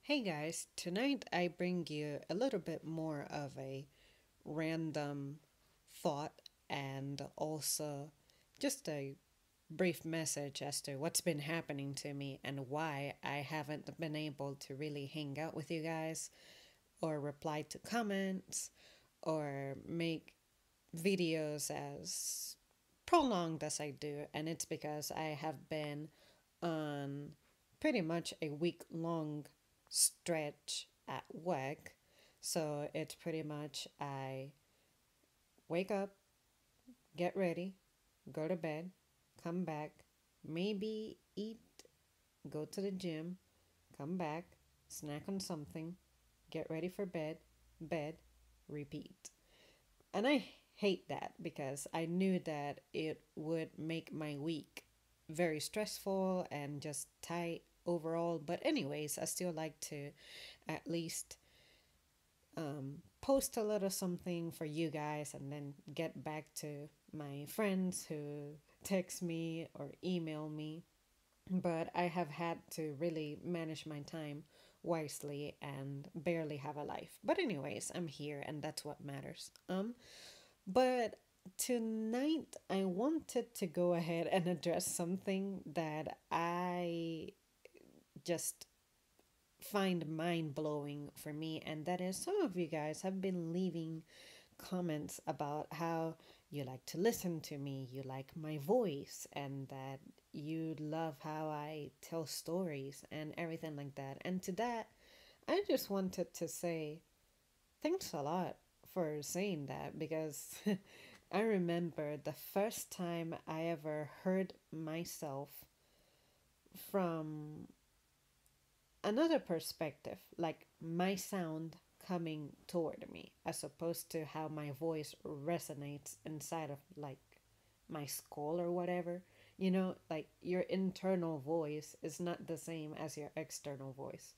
Hey guys, tonight I bring you a little bit more of a random thought and also just a brief message as to what's been happening to me and why I haven't been able to really hang out with you guys or reply to comments or make videos as prolonged as I do. And it's because I have been on pretty much a week long stretch at work. So it's pretty much I wake up, get ready, go to bed, come back, maybe eat, go to the gym, come back, snack on something, get ready for bed, repeat. And I hate that because I knew that it would make my week very stressful and just tight overall. But, anyways, I still like to at least post a little something for you guys and then get back to my friends who text me or email me. But I have had to really manage my time wisely and barely have a life. But anyways, I'm here and that's what matters. But tonight I wanted to go ahead and address something that I just find mind blowing for me, and that is some of you guys have been leaving comments about how you like to listen to me, you like my voice, and that you love how I tell stories and everything like that. And to that, I just wanted to say thanks a lot for saying that because I remember the first time I ever heard myself from another perspective, like my sound coming toward me, as opposed to how my voice resonates inside of like my skull or whatever. Like your internal voice is not the same as your external voice.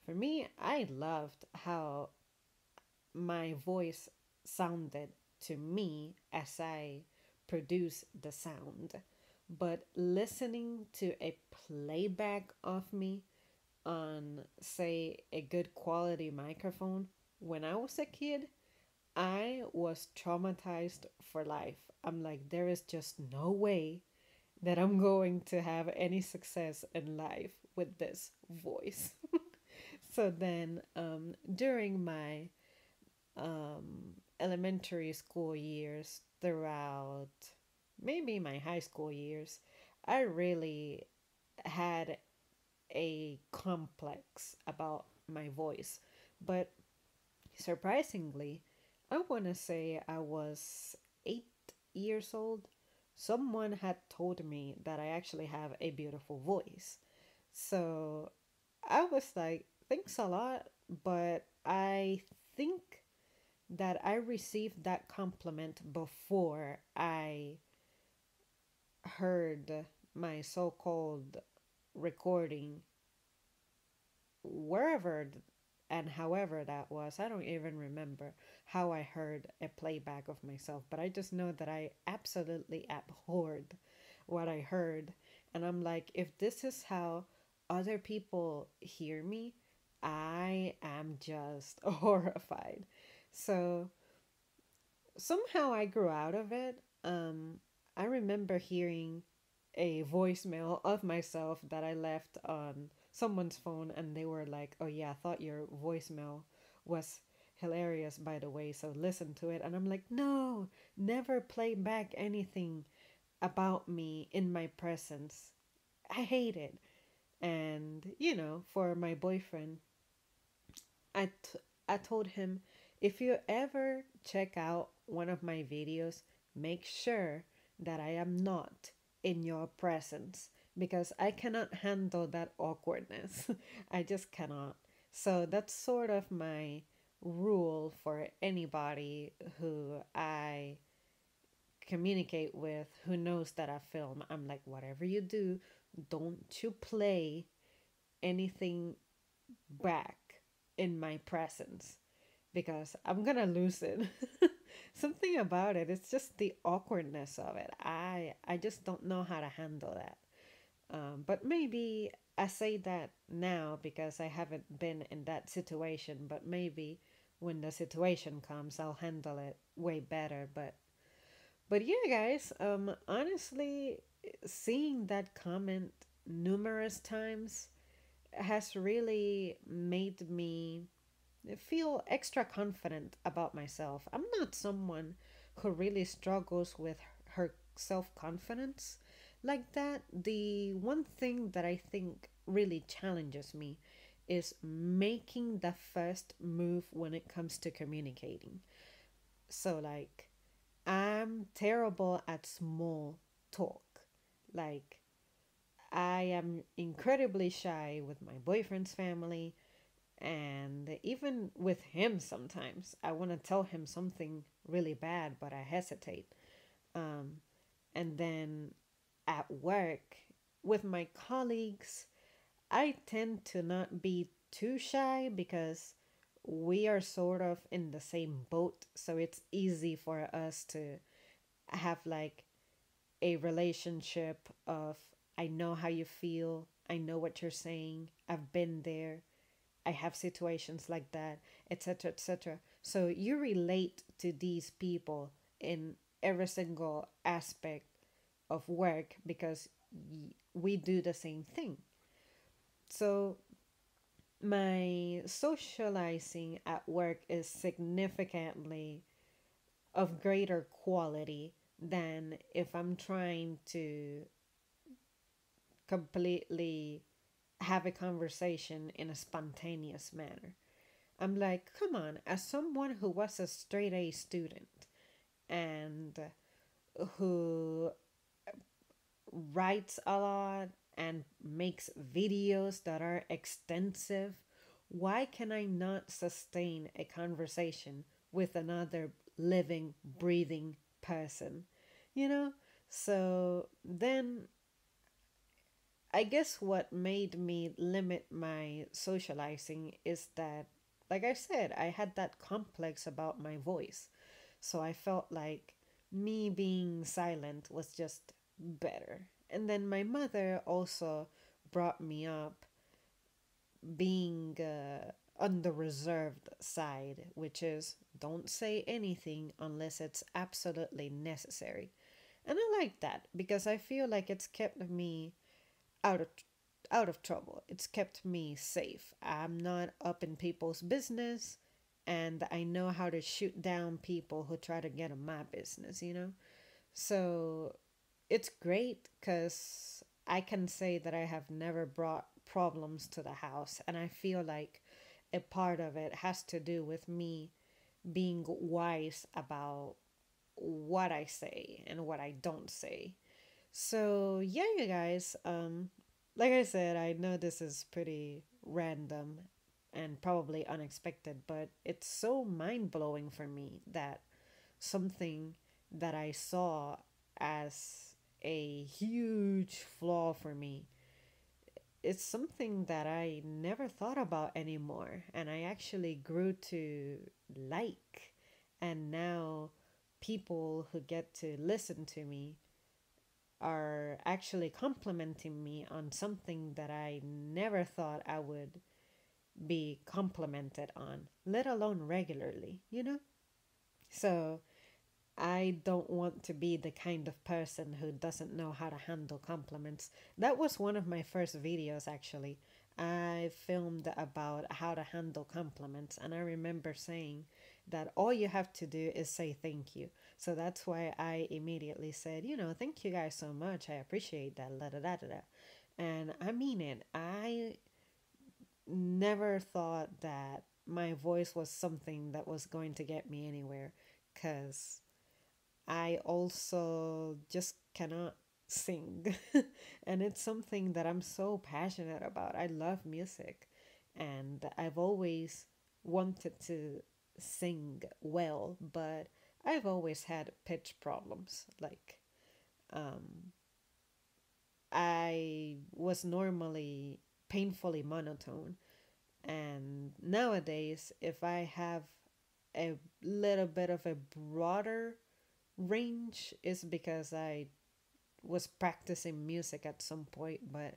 For me, I loved how my voice sounded to me as I produce the sound. But listening to a playback of me on, say, a good quality microphone when I was a kid, I was traumatized for life. I'm like, there is just no way that I'm going to have any success in life with this voice. So then, during my elementary school years, throughout maybe my high school years, I really had a complex about my voice. But surprisingly, I want to say I was 8 years old. Someone had told me that I actually have a beautiful voice. So I was like, thanks a lot. But I think that I received that compliment before I heard my so called recording wherever and however that was. I don't even remember how I heard a playback of myself, but I just know that I absolutely abhorred what I heard. And I'm like, if this is how other people hear me, I am just horrified. So somehow I grew out of it. I remember hearing a voicemail of myself that I left on someone's phone, and they were like, "Oh yeah, I thought your voicemail was hilarious, by the way, so listen to it." And I'm like, "No, never play back anything about me in my presence. I hate it." And for my boyfriend, I, t- I told him, if you ever check out one of my videos, make sure that I am not in your presence because I cannot handle that awkwardness. I just cannot. So that's sort of my rule for anybody who I communicate with who knows that I film. I'm like, whatever you do, don't you play anything back in my presence because I'm gonna lose it. Something about it, it's just the awkwardness of it. I just don't know how to handle that. But maybe I say that now because I haven't been in that situation, but maybe when the situation comes, I'll handle it way better. But yeah, guys, honestly, seeing that comment numerous times has really made me feel extra confident about myself. I'm not someone who really struggles with her self confidence like that. The one thing that I think really challenges me is making the first move when it comes to communicating. So, like, I'm terrible at small talk. Like, I am incredibly shy with my boyfriend's family, and even with him, sometimes I want to tell him something really bad, but I hesitate. Um, and then at work, with my colleagues, I tend to not be too shy because we are sort of in the same boat. So it's easy for us to have like a relationship of I know how you feel, I know what you're saying, I've been there, I have situations like that, etc., etc. So you relate to these people in every single aspect of work because we do the same thing. So my socializing at work is significantly of greater quality than if I'm trying to completely have a conversation in a spontaneous manner. I'm like, come on, as someone who was a straight A student and who writes a lot and makes videos that are extensive, why can I not sustain a conversation with another living, breathing person? You know? So then I guess what made me limit my socializing is that, like I said, I had that complex about my voice. So I felt like me being silent was just better. And then my mother also brought me up being on the reserved side, which is don't say anything unless it's absolutely necessary. And I like that because I feel like it's kept me out of out of trouble. It's kept me safe. I'm not up in people's business and I know how to shoot down people who try to get in my business, you know? So it's great cuz I can say that I have never brought problems to the house and I feel like a part of it has to do with me being wise about what I say and what I don't say. So yeah, you guys. Like I said, I know this is pretty random and probably unexpected, but it's so mind blowing for me that something that I saw as a huge flaw for me, it's something that I never thought about anymore, and I actually grew to like. And now people who get to listen to me are actually complimenting me on something that I never thought I would be complimented on, let alone regularly, you know? So I don't want to be the kind of person who doesn't know how to handle compliments. That was one of my first videos, actually. I filmed about how to handle compliments, and I remember saying that all you have to do is say thank you. So that's why I immediately said, thank you guys so much. I appreciate that. Da, da, da, da, da. And I mean it. I never thought that my voice was something that was going to get me anywhere because I also just cannot sing. And it's something that I'm so passionate about. I love music and I've always wanted to sing well, but I've always had pitch problems. Like, um, I was normally painfully monotone, and nowadays, if I have a little bit of a broader range, is because I was practicing music at some point, but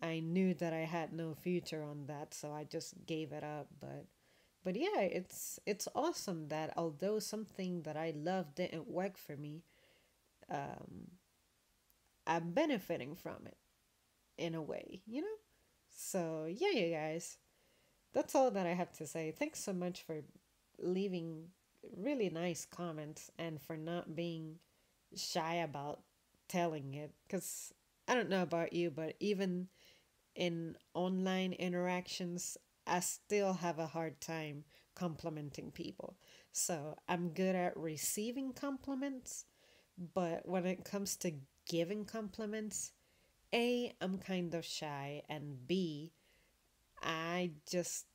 I knew that I had no future on that, so I just gave it up. But yeah, it's awesome that although something that I love didn't work for me, um, I'm benefiting from it in a way, you know? So yeah, you guys, that's all that I have to say. Thanks so much for leaving really nice comments and for not being shy about telling it. Because I don't know about you, but even in online interactions, I still have a hard time complimenting people. So I'm good at receiving compliments, but when it comes to giving compliments, A, I'm kind of shy, and B, I just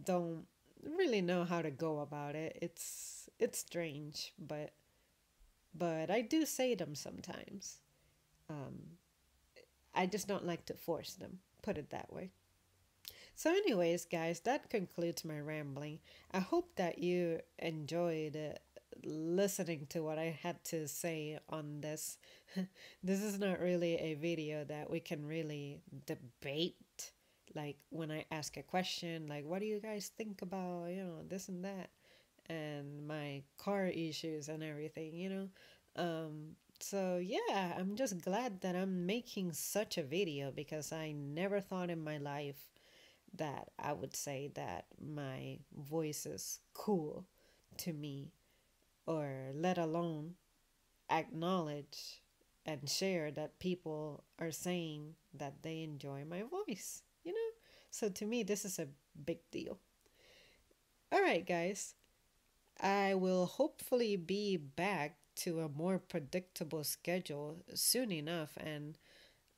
don't really know how to go about it. It's strange, but I do say them sometimes. Um, I just don't like to force them. Put it that way. So, anyways, guys, that concludes my rambling. I hope that you enjoyed listening to what I had to say on this. This is not really a video that we can really debate. Like when I ask a question, like, what do you guys think about, this and that, and my car issues and everything, So, yeah, I'm just glad that I'm making such a video because I never thought in my life that I would say that my voice is cool to me, or let alone acknowledge and share that people are saying that they enjoy my voice. So to me, this is a big deal. All right, guys, I will hopefully be back to a more predictable schedule soon enough, and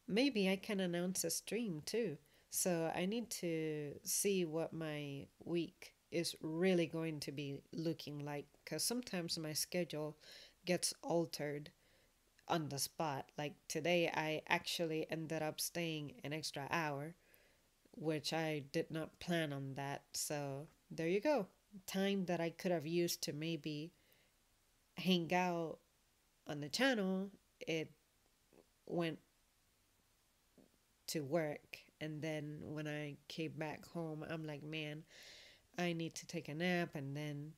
maybe I can announce a stream too. So I need to see what my week is really going to be looking like, because sometimes my schedule gets altered on the spot. Like today, I actually ended up staying an extra hour, which I did not plan on that. So there you go. Time that I could have used to maybe hang out on the channel, it went to work. And then when I came back home, I'm like, man, I need to take a nap and then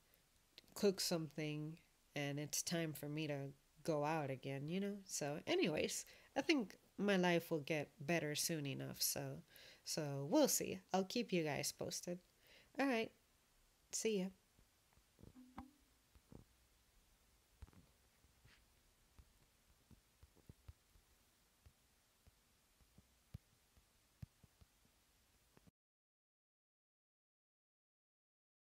cook something. And it's time for me to go out again. So, anyways, I think my life will get better soon enough. So we'll see. I'll keep you guys posted. All right. See ya.